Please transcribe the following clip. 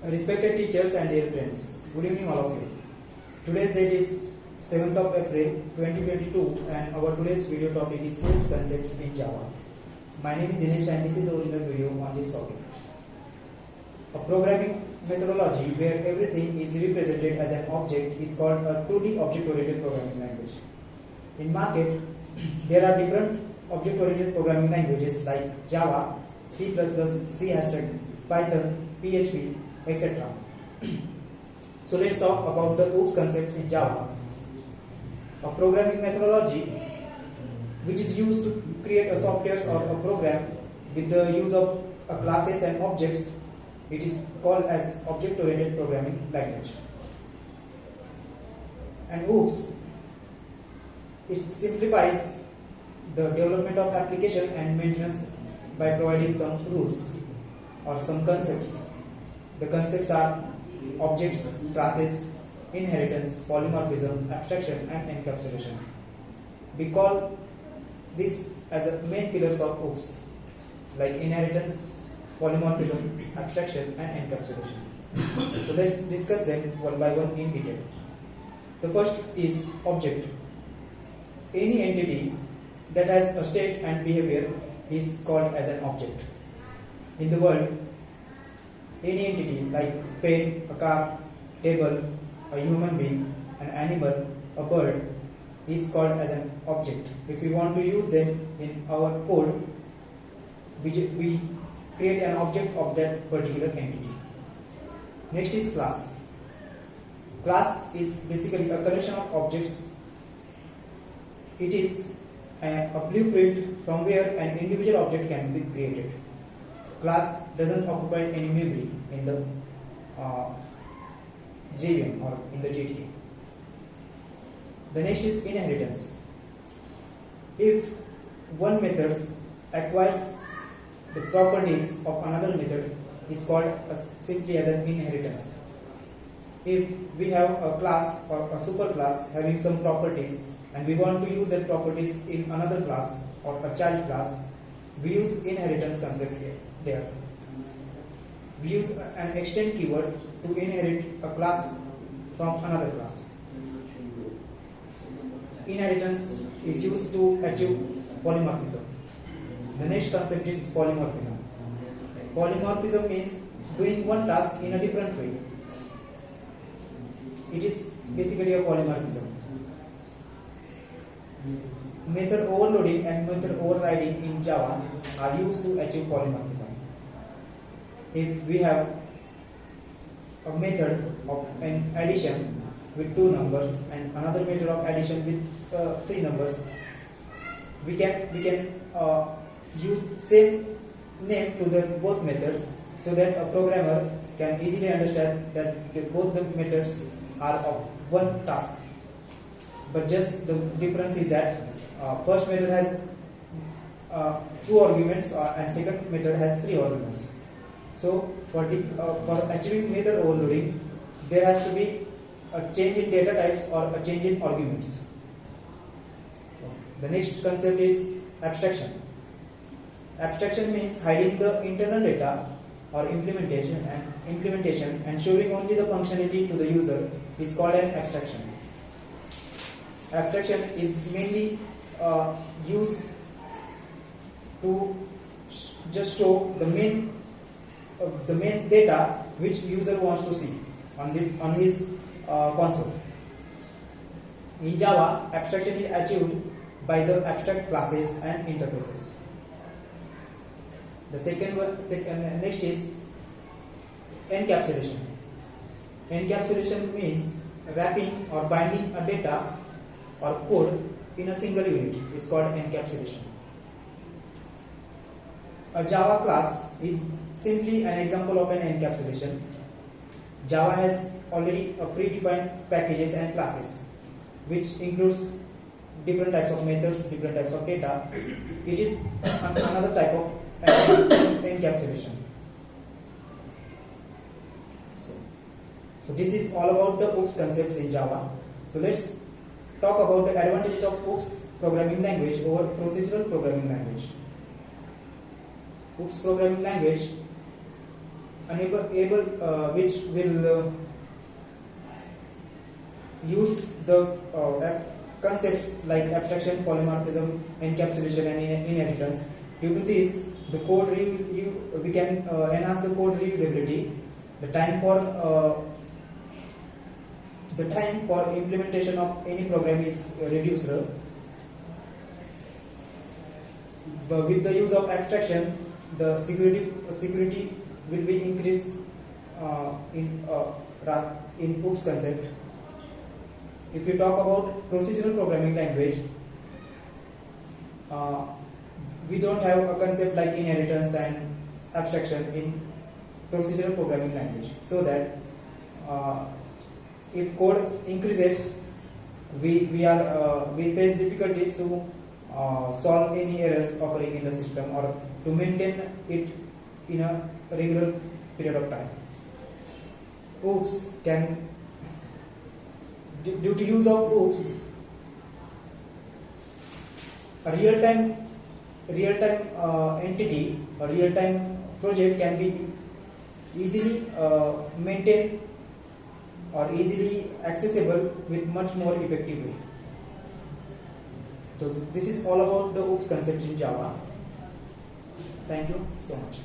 Respected teachers and dear friends, good evening all of you. Today's date is 7th of April 2022 and our today's video topic is OOPS concepts in Java. My name is Dinesh and this is the original video on this topic. A programming methodology where everything is represented as an object is called a 2D object-oriented programming language. In market, there are different object-oriented programming languages like Java, C++, C#, Python, PHP, etc. So let's talk about the OOPS concepts in Java. A programming methodology which is used to create a software or a program with the use of classes and objects. It is called as object-oriented programming language. And OOPS, it simplifies the development of application and maintenance by providing some rules or some concepts. The concepts are objects, classes, inheritance, polymorphism, abstraction and encapsulation. We call this as a main pillars of OOPS like inheritance, polymorphism, abstraction and encapsulation. So let's discuss them one by one in detail. The first is object. Any entity that has a state and behavior is called as an object. In the world, any entity like pen, a car, table, a human being, an animal, a bird is called as an object. If we want to use them in our code, we create an object of that particular entity. Next is class. Class is basically a collection of objects. It is a blueprint from where an individual object can be created. Class doesn't occupy any memory in the JVM or in the JDK. The next is inheritance. If one method acquires the properties of another method, is called simply as an inheritance. If we have a class or a superclass having some properties and we want to use that properties in another class or a child class, we use inheritance concept there. We use an extend keyword to inherit a class from another class. Inheritance is used to achieve polymorphism. The next concept is polymorphism. Polymorphism means doing one task in a different way. It is basically a polymorphism. Method overloading and method overriding in Java are used to achieve polymorphism. If we have a method of an addition with two numbers and another method of addition with three numbers, we can use same name to the both methods so that a programmer can easily understand that both the methods are of one task. But just the difference is that first method has two arguments and second method has three arguments. So for achieving method overloading, there has to be a change in data types or a change in arguments. The next concept is abstraction. Abstraction means hiding the internal data or implementation and showing only the functionality to the user is called an abstraction. Abstraction is mainly used to just show the main data which user wants to see on his console. In Java, abstraction is achieved by the abstract classes and interfaces. The next is encapsulation. Encapsulation means wrapping or binding a data or code in a single unit is called encapsulation. A Java class is simply an example of an encapsulation. Java has already a predefined packages and classes which includes different types of methods, different types of data. It is another type of encapsulation. So this is all about the OOPS concepts in Java. So let's talk about the advantages of OOPS programming language over procedural programming language. OOPS programming language which will use the concepts like abstraction, polymorphism, encapsulation, and inheritance. Due to this, the code we can enhance the code reusability. The time for implementation of any program is reduced. But with the use of abstraction, the security will be increased in OOPS concept. If you talk about procedural programming language, we don't have a concept like inheritance and abstraction in procedural programming language. So that if code increases, we face difficulties to solve any errors occurring in the system or to maintain it in a regular period of time. OOPS can, due to use of OOPS, a real-time entity, a real-time project can be easily maintained or easily accessible with much more effective way. So this is all about the OOPS concept in Java. Thank you so much.